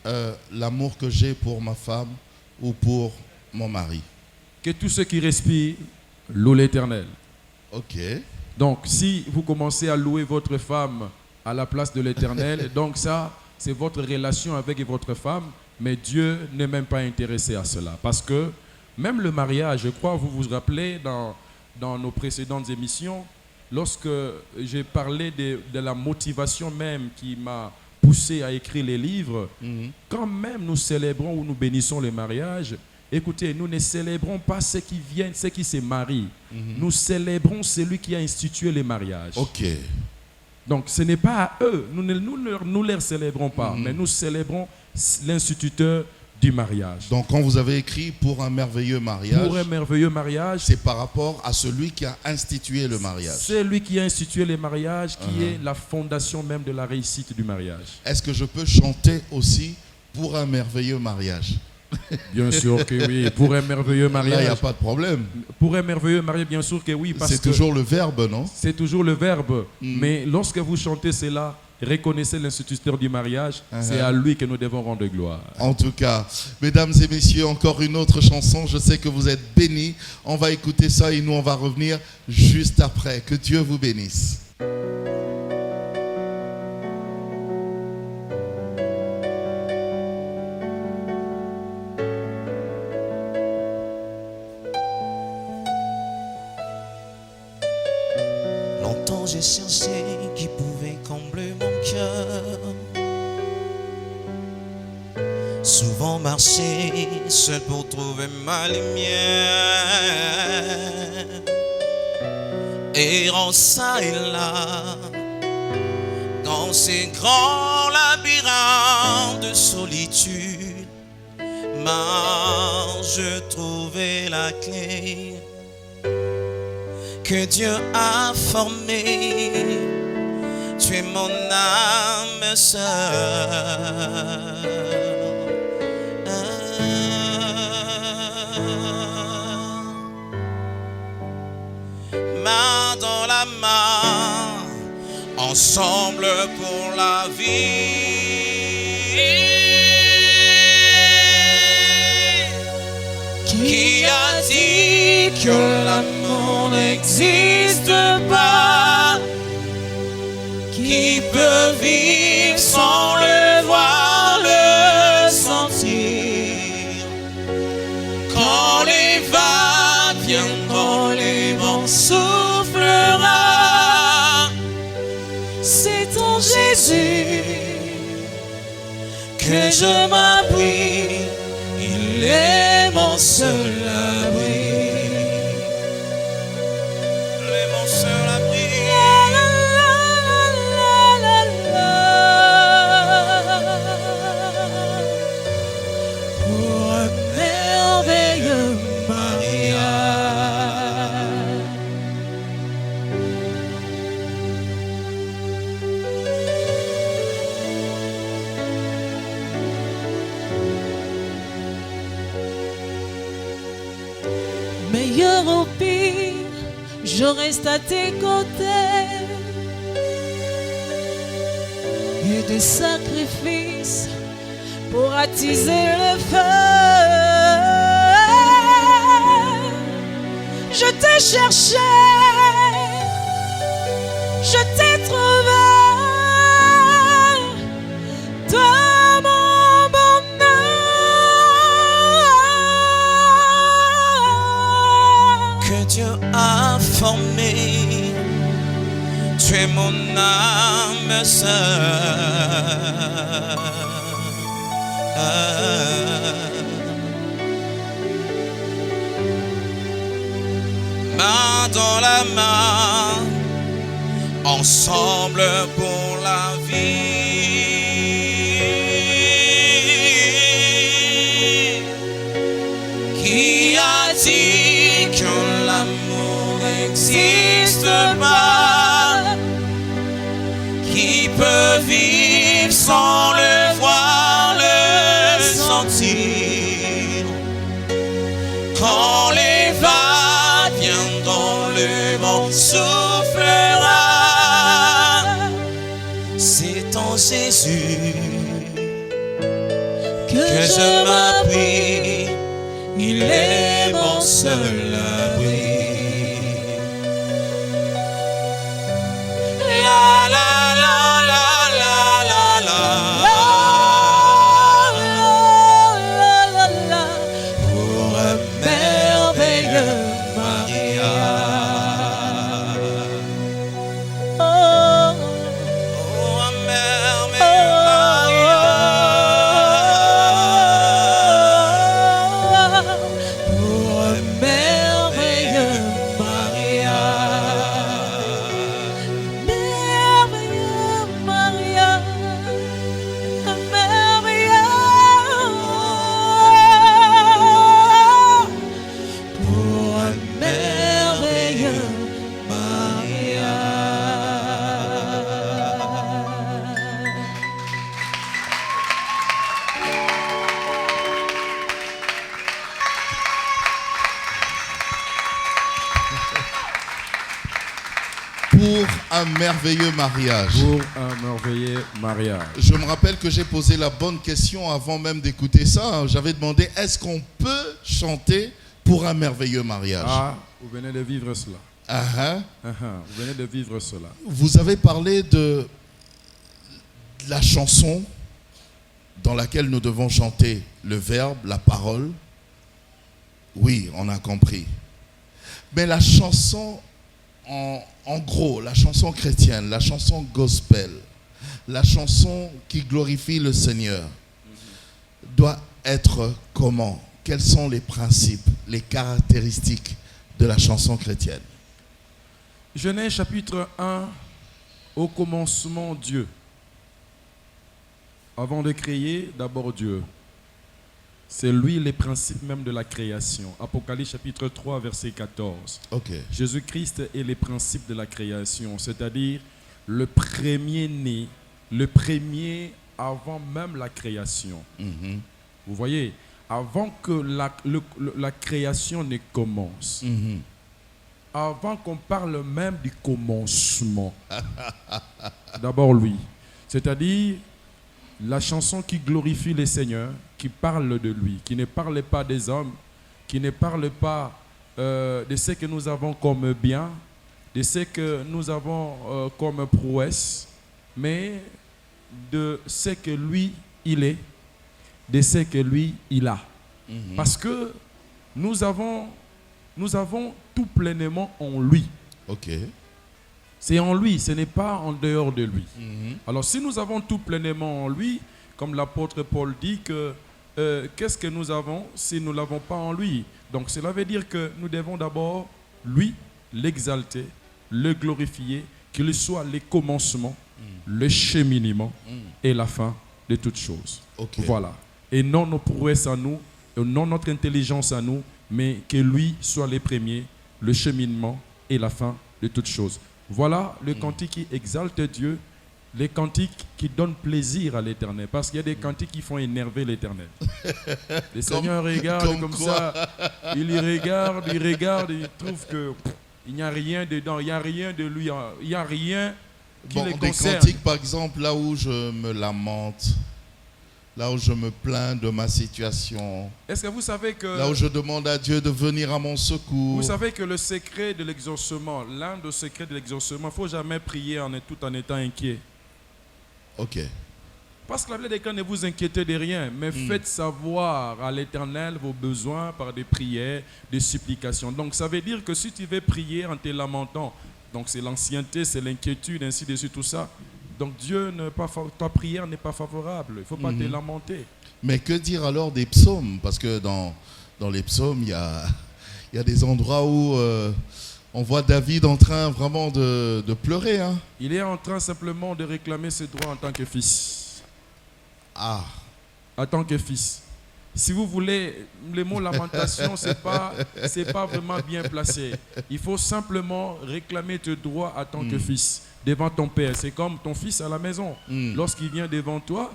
Speaker 3: l'amour que j'ai pour ma femme ou pour mon mari?
Speaker 4: Que tous ceux qui respirent louent l'Éternel.
Speaker 3: Ok.
Speaker 4: Donc, si vous commencez à louer votre femme à la place de l'Éternel, donc ça, c'est votre relation avec votre femme, mais Dieu n'est même pas intéressé à cela. Parce que même le mariage, je crois, vous vous rappelez dans nos précédentes émissions, lorsque j'ai parlé de la motivation même qui m'a poussé à écrire les livres, quand même nous célébrons ou nous bénissons le mariage, écoutez, nous ne célébrons pas ceux qui viennent, ceux qui se marient. Nous célébrons celui qui a institué le mariage.
Speaker 3: Ok.
Speaker 4: Donc ce n'est pas à eux, nous ne les célébrons pas, mais nous célébrons l'instituteur du mariage.
Speaker 3: Donc quand vous avez écrit pour un merveilleux mariage,
Speaker 4: Pour un merveilleux mariage,
Speaker 3: c'est par rapport à celui qui a institué le mariage.
Speaker 4: c'est lui qui a institué le mariage, qui est la fondation même de la réussite du mariage.
Speaker 3: Est-ce que je peux chanter aussi pour un merveilleux mariage?
Speaker 4: Bien sûr que oui, pour un merveilleux
Speaker 3: Là, il n'y a
Speaker 4: mariage.
Speaker 3: pas de problème.
Speaker 4: Pour un merveilleux mariage, bien sûr que oui, parce
Speaker 3: C'est
Speaker 4: que
Speaker 3: toujours le verbe, non?
Speaker 4: c'est toujours le verbe. Mais lorsque vous chantez cela, reconnaissez l'instituteur du mariage, c'est à lui que nous devons rendre gloire.
Speaker 3: En tout cas, mesdames et messieurs, encore une autre chanson. Je sais que vous êtes bénis. On va écouter ça et nous, on va revenir juste après. Que Dieu vous bénisse.
Speaker 2: Longtemps j'ai cherché qui pouvait combler mon cœur. Souvent marché seul pour trouver ma lumière. Errant ça et là dans ces grands labyrinthes de solitude, je trouvais la clé que Dieu a formée. Tu es mon âme sœur. Main dans la main, ensemble pour la vie. Qui a dit que l'amour n'existe pas? Qui peut vivre sans le voir, le sentir? Quand les vagues viendront, les vents soufflera. C'est en Jésus que je m'appuie. Il est mon seul abri. Il est mon seul abri. Pour un merveilleux mariage.
Speaker 1: je reste à tes côtés. Et des sacrifices pour attiser le feu. Je t'ai cherché, je t'ai trouvé, toi mon bonheur.
Speaker 2: Que Dieu a formé, tu es mon âme sœur. Main dans la main, ensemble pour la vie. Qui a dit que l'amour n'existe pas? Qui peut vivre sans le voir, le sentir? Quand les vagues viendront, le vent soufflera. C'est en Jésus que je m'appuie. Il est mon seul abri. La la la la la la la. Pour un merveilleux mariage. Oh, un merveilleux mariage. Pour un merveilleux mariage.
Speaker 1: Merveilleux mariage, merveilleux.
Speaker 2: Pour un merveilleux mariage.
Speaker 3: Pour un merveilleux mariage.
Speaker 4: Pour un merveilleux mariage.
Speaker 3: Je me rappelle que j'ai posé la bonne question avant même d'écouter ça. J'avais demandé, est-ce qu'on peut chanter pour un merveilleux mariage?
Speaker 4: Ah, vous venez de vivre cela. Vous venez de vivre cela.
Speaker 3: Vous avez parlé de la chanson dans laquelle nous devons chanter le verbe, la parole. Oui, on a compris. Mais la chanson, en gros, la chanson chrétienne, la chanson gospel, la chanson qui glorifie le Seigneur, doit être comment? Quels sont les principes, les caractéristiques de la chanson chrétienne?
Speaker 4: Genèse chapitre 1, au commencement Dieu. Avant de créer, d'abord Dieu. C'est lui les principes même de la création. Apocalypse chapitre 3, verset 14.
Speaker 3: Ok.
Speaker 4: Jésus-Christ est les principes de la création, c'est-à-dire le premier-né, le premier avant même la création.
Speaker 3: Mhm.
Speaker 4: Vous voyez, avant que la création ne commence,
Speaker 3: Mhm.
Speaker 4: avant qu'on parle même du commencement, d'abord lui. C'est-à-dire la chanson qui glorifie le Seigneur, qui parle de lui, qui ne parle pas des hommes, qui ne parle pas de ce que nous avons comme bien, de ce que nous avons comme prouesse, mais de ce que lui, il est, de ce que lui, il a.
Speaker 3: Mhm.
Speaker 4: Parce que nous avons tout pleinement en lui.
Speaker 3: Ok.
Speaker 4: C'est en lui, ce n'est pas en dehors de lui.
Speaker 3: Mhm.
Speaker 4: Alors si nous avons tout pleinement en lui, comme l'apôtre Paul dit que qu'est-ce que nous avons si nous ne l'avons pas en lui? Donc cela veut dire que nous devons d'abord lui, l'exalter, le glorifier, qu'il soit le commencement, le cheminement et la fin de toutes choses.
Speaker 3: Ok.
Speaker 4: Voilà. Et non nos prouesses à nous, et non notre intelligence à nous, mais que lui soit les premiers, le cheminement et la fin de toutes choses. Voilà le cantique qui exalte Dieu, les cantiques qui donnent plaisir à l'Éternel. Parce qu'il y a des cantiques qui font énerver l'Éternel. Le Seigneur regarde comme
Speaker 3: quoi?
Speaker 4: ça, il regarde, il trouve que Il n'y a rien dedans, il n'y a rien de lui, il n'y a rien qui
Speaker 3: Bon,
Speaker 4: les
Speaker 3: des
Speaker 4: concerne.
Speaker 3: cantiques, par exemple, là où je me lamente, là où je me plains de ma situation,
Speaker 4: Est-ce que vous savez que...
Speaker 3: là où je demande à Dieu de venir à mon secours.
Speaker 4: Vous savez que le secret de l'exaucement, l'un des secrets de l'exaucement, il ne faut jamais prier tout en étant inquiet.
Speaker 3: Ok.
Speaker 4: Parce que la Bible dit que ne vous inquiétez de rien, mais faites savoir à l'Éternel vos besoins par des prières, des supplications. Donc ça veut dire que si tu veux prier en te lamentant, donc c'est l'ancienneté, c'est l'inquiétude, ainsi de suite, tout ça. Donc Dieu, ta prière n'est pas favorable. Il ne faut pas te lamenter.
Speaker 3: Mais que dire alors des psaumes? Parce que dans les psaumes, il y a des endroits où on voit David en train vraiment de pleurer. Hein.
Speaker 4: Il est en train simplement de réclamer ses droits en tant que fils.
Speaker 3: Ah,
Speaker 4: En tant que fils. Si vous voulez, le mot lamentation, c'est pas vraiment bien placé. Il faut simplement réclamer tes droits en tant que fils devant ton père. C'est comme ton fils à la maison. Lorsqu'il vient devant toi,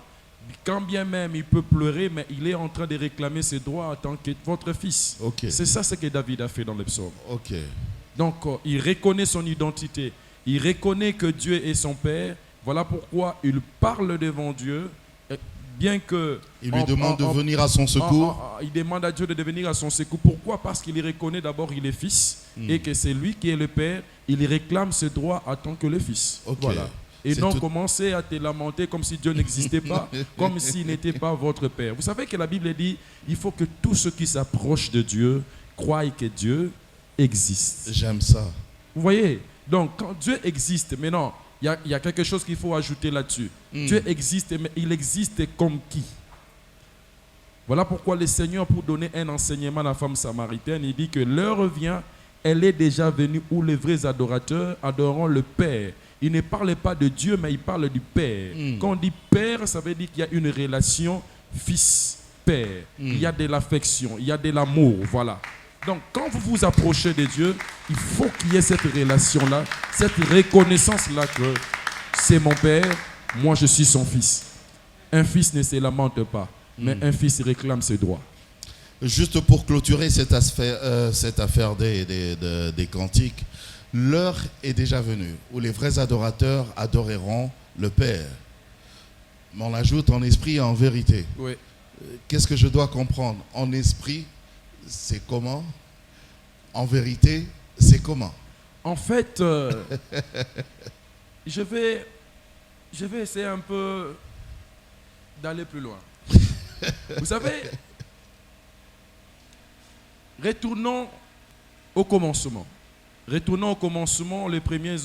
Speaker 4: quand bien même il peut pleurer, mais il est en train de réclamer ses droits en tant que votre fils.
Speaker 3: ok.
Speaker 4: C'est ça ce que David a fait dans les psaumes.
Speaker 3: Ok.
Speaker 4: Donc, il reconnaît son identité. Il reconnaît que Dieu est son père. Voilà pourquoi il parle devant Dieu. Bien que
Speaker 3: Il lui demande de venir à son secours.
Speaker 4: il demande à Dieu de venir à son secours. Pourquoi? Parce qu'il reconnaît d'abord qu'il est fils et que c'est lui qui est le père. Il réclame ses droits en tant que le fils.
Speaker 3: Ok.
Speaker 4: Voilà. Et
Speaker 3: C'est
Speaker 4: non
Speaker 3: tout-
Speaker 4: commencer à te lamenter comme si Dieu n'existait pas, comme s'il n'était pas votre père. Vous savez que la Bible dit il faut que tous ceux qui s'approchent de Dieu croient que Dieu existe.
Speaker 3: J'aime ça.
Speaker 4: Vous voyez? Donc, quand Dieu existe, maintenant, il y a quelque chose qu'il faut ajouter là-dessus. Dieu existe, mais il existe comme qui? Voilà pourquoi le Seigneur, pour donner un enseignement à la femme samaritaine, il dit que l'heure vient, elle est déjà venue où les vrais adorateurs adoreront le Père. Il ne parle pas de Dieu, mais il parle du Père. Quand on dit Père, ça veut dire qu'il y a une relation fils-père. Il y a de l'affection, il y a de l'amour, voilà. Donc, quand vous vous approchez de Dieu, il faut qu'il y ait cette relation-là, cette reconnaissance-là que c'est mon Père, moi je suis son fils. Un fils ne se lamente pas, mais un fils réclame ses droits.
Speaker 3: Juste pour clôturer cette affaire des cantiques, l'heure est déjà venue où les vrais adorateurs adoreront le Père. Mais on ajoute en esprit et en vérité.
Speaker 4: Oui.
Speaker 3: Qu'est-ce que je dois comprendre? En esprit, c'est comment? En vérité, c'est comment?
Speaker 4: En fait, je vais essayer un peu d'aller plus loin. Vous savez, retournons au commencement. Retournons au commencement, les premiers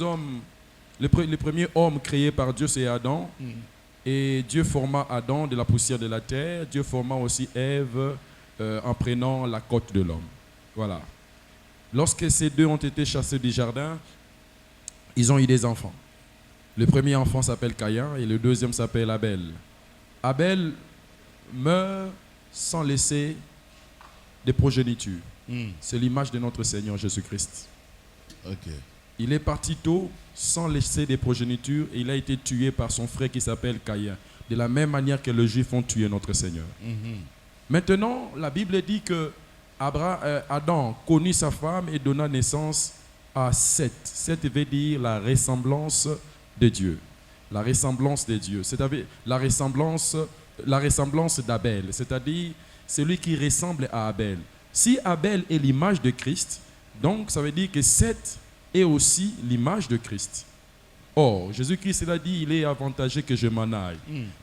Speaker 4: hommes créés par Dieu, c'est Adam. Et Dieu forma Adam de la poussière de la terre. Dieu forma aussi Ève en prenant la côte de l'homme. Voilà. Lorsque ces deux ont été chassés du jardin, ils ont eu des enfants. Le premier enfant s'appelle Caïn et le deuxième s'appelle Abel. Abel meurt sans laisser de progéniture. C'est l'image de notre Seigneur Jésus-Christ.
Speaker 3: Ok.
Speaker 4: Il est parti tôt sans laisser de progéniture et il a été tué par son frère qui s'appelle Caïn. De la même manière que les Juifs ont tué notre Seigneur. Maintenant, la Bible dit que Adam connut sa femme et donna naissance à Seth. Seth veut dire la ressemblance de Dieu. La ressemblance de Dieu. C'est-à-dire la ressemblance d'Abel. C'est-à-dire celui qui ressemble à Abel. Si Abel est l'image de Christ, donc ça veut dire que Seth est aussi l'image de Christ. Or, Jésus-Christ il a dit, il est avantageux que je m'en aille.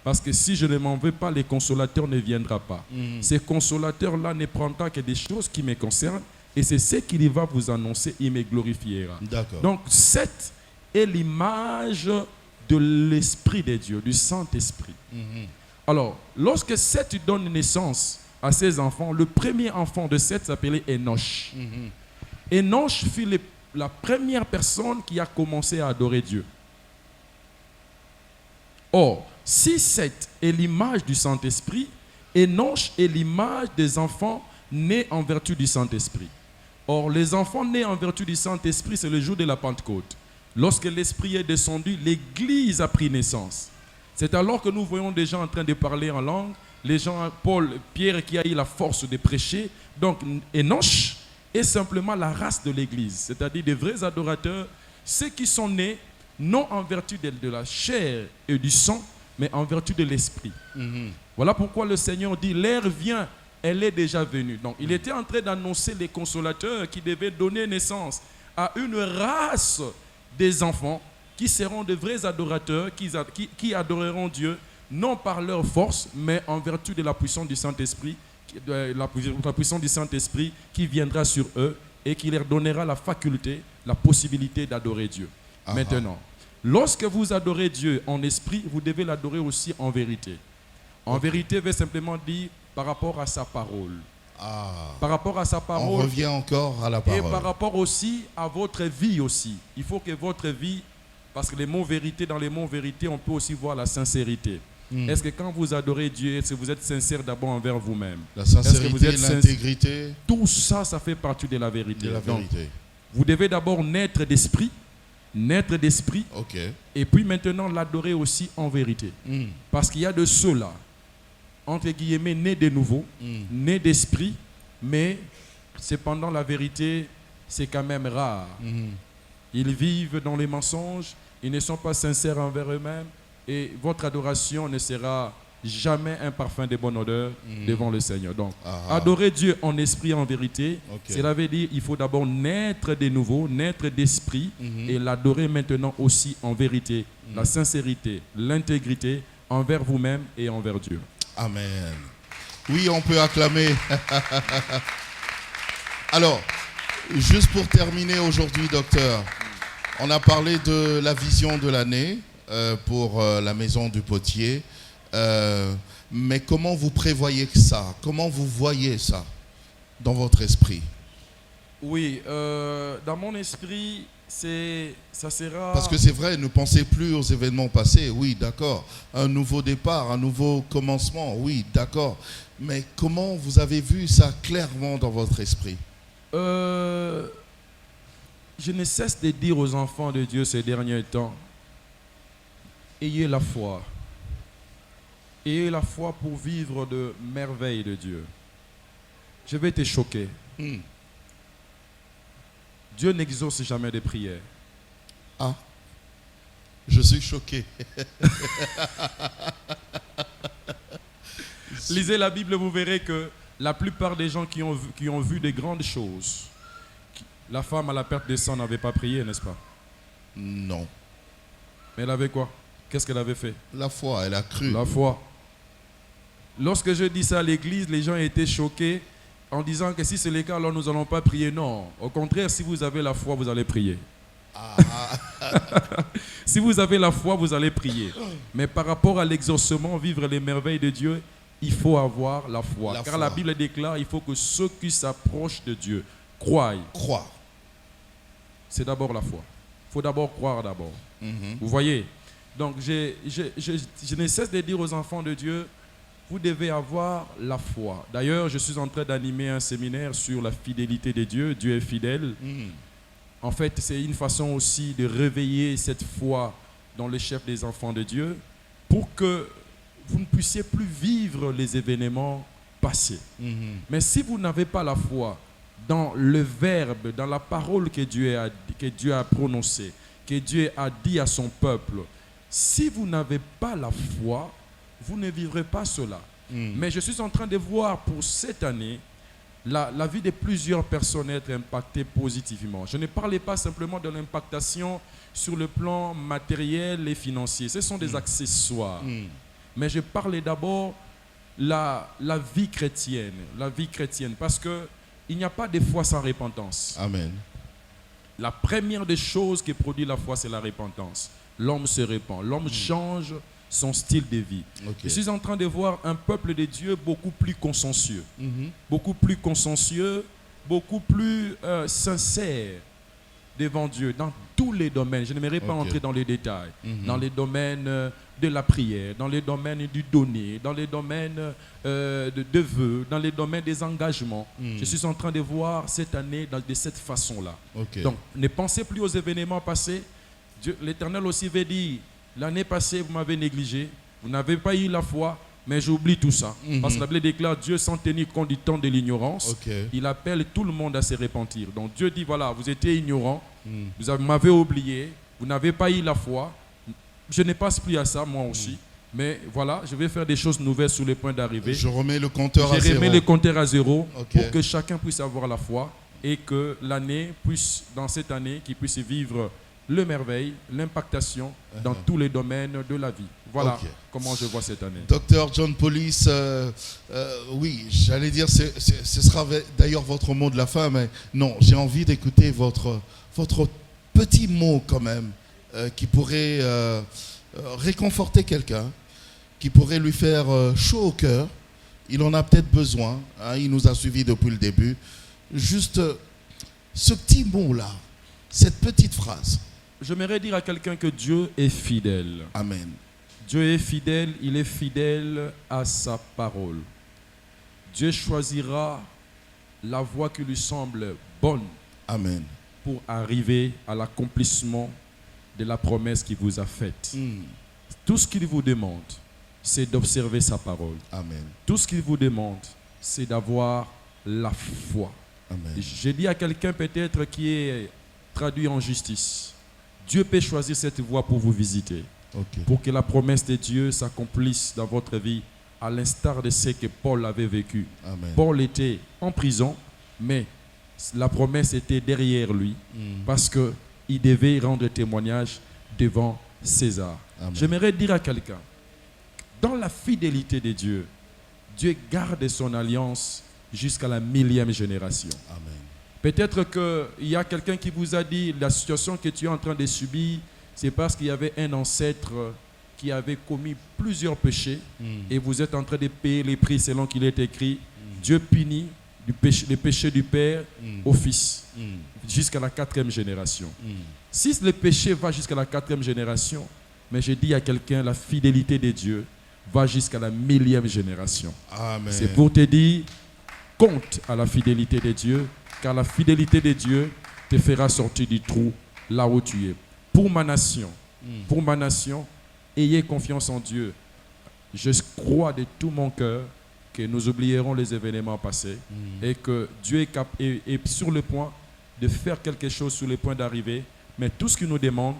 Speaker 4: Parce que si je ne m'en vais pas, le consolateur ne viendra pas. Ce consolateur-là ne prendra que des choses qui me concernent et c'est ce qu'il va vous annoncer, il me glorifiera.
Speaker 3: D'accord.
Speaker 4: Donc, Seth est l'image de l'Esprit de Dieu, du Saint-Esprit. Alors, lorsque Seth donne naissance à ses enfants, le premier enfant de Seth s'appelait Enoch. Enoch fut la première personne qui a commencé à adorer Dieu. Or, si Seth est l'image du Saint-Esprit, Enoch est l'image des enfants nés en vertu du Saint-Esprit. Or, les enfants nés en vertu du Saint-Esprit, c'est le jour de la Pentecôte. Lorsque l'Esprit est descendu, l'Église a pris naissance. C'est alors que nous voyons des gens en train de parler en langue, les gens, Pierre qui a eu la force de prêcher. Donc, Enoch est simplement la race de l'Église, c'est-à-dire des vrais adorateurs, ceux qui sont nés non en vertu de la chair et du sang, mais en vertu de l'esprit. Voilà pourquoi le Seigneur dit, l'heure vient, elle est déjà venue. Donc il était en train d'annoncer les consolateurs qui devaient donner naissance à une race des enfants qui seront de vrais adorateurs, qui adoreront Dieu, non par leur force, mais en vertu de la puissance du Saint-Esprit, la puissance du Saint-Esprit qui viendra sur eux et qui leur donnera la faculté, la possibilité d'adorer Dieu. Maintenant, lorsque vous adorez Dieu en esprit, vous devez l'adorer aussi en vérité. En vérité veut simplement dire par rapport à sa parole. Par rapport à sa parole.
Speaker 3: On revient encore à la parole.
Speaker 4: Et par rapport aussi à votre vie aussi. Il faut que votre vie, parce que les mots vérité, dans les mots vérité, on peut aussi voir la sincérité. Est-ce que quand vous adorez Dieu, est-ce que vous êtes sincère d'abord envers vous-même?
Speaker 3: La sincérité, l'intégrité.
Speaker 4: Tout ça, ça fait partie de la vérité.
Speaker 3: De la vérité.
Speaker 4: Donc, vous devez d'abord naître d'esprit. Naître d'esprit. Et puis maintenant l'adorer aussi en vérité. Parce qu'il y a de ceux-là, entre guillemets, nés de nouveau, nés d'esprit, mais cependant la vérité, c'est quand même rare. Ils vivent dans les mensonges, ils ne sont pas sincères envers eux-mêmes, et votre adoration ne sera jamais un parfum de bonne odeur devant le Seigneur. Donc, adorer Dieu en esprit et en vérité, cela veut dire qu'il faut d'abord naître de nouveau, naître d'esprit, et l'adorer maintenant aussi en vérité, la sincérité, l'intégrité envers vous-même et envers Dieu.
Speaker 3: Amen. Oui, on peut acclamer. Alors, juste pour terminer aujourd'hui, docteur, on a parlé de la vision de l'année pour la maison du potier. Mais comment vous prévoyez ça? Comment vous voyez ça dans votre esprit?
Speaker 4: Oui, dans mon esprit, ça sera...
Speaker 3: Parce que c'est vrai, ne pensez plus aux événements passés, oui, d'accord. Un nouveau départ, un nouveau commencement, oui, d'accord. Mais comment vous avez vu ça clairement dans votre esprit?
Speaker 4: Je ne cesse de dire aux enfants de Dieu ces derniers temps, ayez la foi. Ayez la foi pour vivre de merveilles de Dieu. Je vais te choquer. Dieu n'exauce jamais des prières.
Speaker 3: Ah, je suis choqué.
Speaker 4: Lisez la Bible, vous verrez que la plupart des gens qui ont vu des grandes choses, la femme à la perte de sang n'avait pas prié, n'est-ce pas?
Speaker 3: Non.
Speaker 4: Mais elle avait quoi? Qu'est-ce qu'elle avait fait?
Speaker 3: La foi, elle a cru.
Speaker 4: La foi. Lorsque je dis ça à l'église, les gens étaient choqués en disant que si c'est le cas, alors nous n'allons pas prier. Non. Au contraire, si vous avez la foi, vous allez prier. Si vous avez la foi, vous allez prier. Mais par rapport à l'exaucement, vivre les merveilles de Dieu, il faut avoir la foi. Car la Bible déclare, il faut que ceux qui s'approchent de Dieu croient. C'est d'abord la foi. Il faut d'abord croire d'abord. Vous voyez? Donc, je ne cesse de dire aux enfants de Dieu, vous devez avoir la foi. D'ailleurs, je suis en train d'animer un séminaire sur la fidélité de Dieu. Dieu est fidèle. En fait, c'est une façon aussi de réveiller cette foi dans le chef des enfants de Dieu pour que vous ne puissiez plus vivre les événements passés. Mais si vous n'avez pas la foi dans le verbe, dans la parole que Dieu a prononcée, que Dieu a dit à son peuple, si vous n'avez pas la foi, vous ne vivrez pas cela. Mais je suis en train de voir pour cette année la vie de plusieurs personnes être impactées positivement. Je ne parlais pas simplement de l'impactation sur le plan matériel et financier. Ce sont des accessoires. Mais je parlais d'abord la vie chrétienne. La vie chrétienne. Parce qu'il n'y a pas de foi sans repentance.
Speaker 3: Amen.
Speaker 4: La première des choses qui produit la foi, c'est la repentance. L'homme se repent. L'homme change son style de vie. Je suis en train de voir un peuple de Dieu beaucoup plus consciencieux. Beaucoup plus consciencieux, beaucoup plus sincère devant Dieu dans tous les domaines. Je n'aimerais pas entrer dans les détails. Dans les domaines de la prière, dans les domaines du donner, dans les domaines de vœux, dans les domaines des engagements. Je suis en train de voir cette année de cette façon-là. Donc, ne pensez plus aux événements passés. L'Éternel aussi veut dire, l'année passée, vous m'avez négligé, vous n'avez pas eu la foi, Mais j'oublie tout ça. Parce que la Bible déclare Dieu sans tenir compte du temps de l'ignorance.
Speaker 3: Ok.
Speaker 4: Il appelle tout le monde à se repentir. Donc Dieu dit, voilà, vous étiez ignorants, vous m'avez oublié, vous n'avez pas eu la foi. Je ne passe plus à ça, moi aussi. Mais voilà, je vais faire des choses nouvelles sur le point d'arriver.
Speaker 3: Je remets le compteur à
Speaker 4: Je
Speaker 3: zéro.
Speaker 4: remets le compteur à zéro
Speaker 3: Ok.
Speaker 4: pour que chacun puisse avoir la foi et que l'année puisse, dans cette année, qu'il puisse vivre le merveille, l'impactation dans tous les domaines de la vie. Voilà
Speaker 3: Ok.
Speaker 4: comment je vois cette année.
Speaker 3: Docteur John Police, oui, j'allais dire, ce sera d'ailleurs votre mot de la fin, mais non, j'ai envie d'écouter votre petit mot quand même, qui pourrait réconforter quelqu'un, qui pourrait lui faire chaud au cœur. Il en a peut-être besoin, hein, il nous a suivis depuis le début. Juste ce petit mot-là, cette petite phrase.
Speaker 4: J'aimerais dire à quelqu'un que Dieu est fidèle.
Speaker 3: Amen.
Speaker 4: Dieu est fidèle, il est fidèle à sa parole. Dieu choisira la voie qui lui semble bonne
Speaker 3: Amen.
Speaker 4: pour arriver à l'accomplissement de la promesse qu'il vous a faite. Tout ce qu'il vous demande, c'est d'observer sa parole.
Speaker 3: Amen.
Speaker 4: Tout ce qu'il vous demande, c'est d'avoir la foi.
Speaker 3: Amen.
Speaker 4: J'ai dit à quelqu'un peut-être qui est traduit en justice, Dieu peut choisir cette voie pour vous visiter,
Speaker 3: Ok.
Speaker 4: pour que la promesse de Dieu s'accomplisse dans votre vie, à l'instar de ce que Paul avait vécu.
Speaker 3: Amen.
Speaker 4: Paul était en prison, mais la promesse était derrière lui, parce qu'il devait rendre témoignage devant César.
Speaker 3: Amen.
Speaker 4: J'aimerais dire à quelqu'un, dans la fidélité de Dieu, Dieu garde son alliance jusqu'à la 1000e génération.
Speaker 3: Amen.
Speaker 4: Peut-être qu'il y a quelqu'un qui vous a dit la situation que tu es en train de subir, c'est parce qu'il y avait un ancêtre qui avait commis plusieurs péchés et vous êtes en train de payer les prix selon qu'il est écrit. Dieu punit les péchés du Père au Fils jusqu'à la 4e génération. Si le péché va jusqu'à la 4e génération, mais je dis à quelqu'un, la fidélité de Dieu va jusqu'à la 1000e génération.
Speaker 3: Amen.
Speaker 4: C'est pour te dire, compte à la fidélité de Dieu, car la fidélité de Dieu te fera sortir du trou là où tu es. Pour ma nation, ayez confiance en Dieu. Je crois de tout mon cœur que nous oublierons les événements passés et que Dieu est sur le point de faire quelque chose sur le point d'arriver. Mais tout ce qu'il nous demande,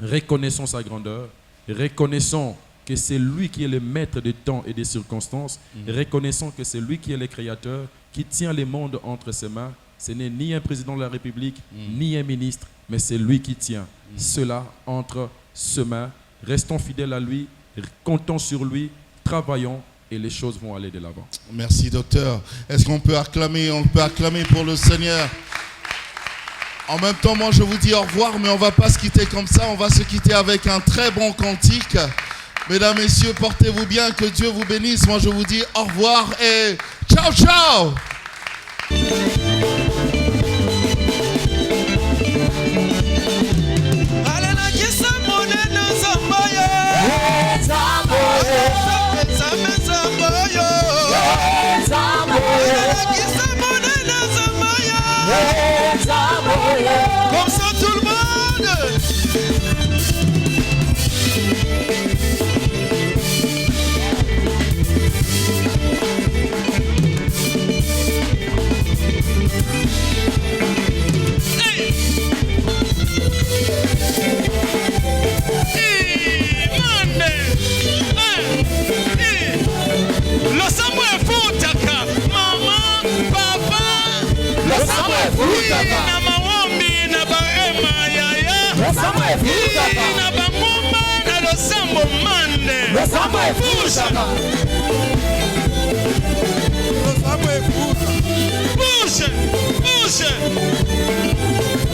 Speaker 4: reconnaissons sa grandeur, reconnaissons que c'est lui qui est le maître des temps et des circonstances, reconnaissons que c'est lui qui est le créateur, qui tient le monde entre ses mains. Ce n'est ni un président de la République, ni un ministre, mais c'est lui qui tient cela entre ses mains. Restons fidèles à lui, comptons sur lui, travaillons et les choses vont aller de l'avant.
Speaker 3: Merci, docteur. Est-ce qu'on peut acclamer? On peut acclamer pour le Seigneur. En même temps, moi, je vous dis au revoir, mais on ne va pas se quitter comme ça. On va se quitter avec un très bon cantique. Mesdames, messieurs, portez-vous bien. Que Dieu vous bénisse. Moi, je vous dis au revoir et ciao, ciao.
Speaker 2: Comme ça tout le monde. Na maombi na barema yaya na bamuma na losambo mande bouge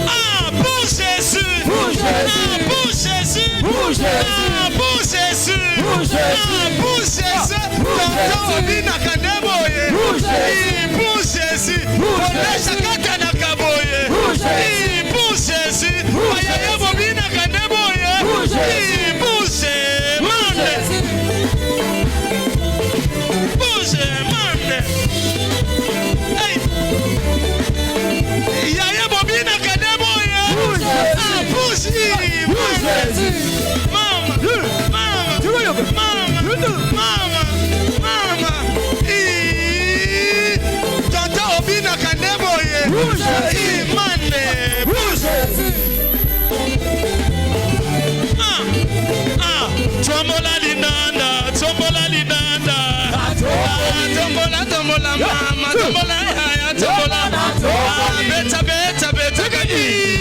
Speaker 2: ah pour Jésus ah pour Jésus ah pour Jésus ah pour Jésus tonton bina kaneboye pour Jésus onesha kaka na kaboye pour Jésus ayaya bobina kaneboye pour Jésus mande hey yaya bobina kaneboye ah pour Jésus mama Tombola, tombola, mama, tombola, yaya, tombola. Beta, beta, beta, gadi.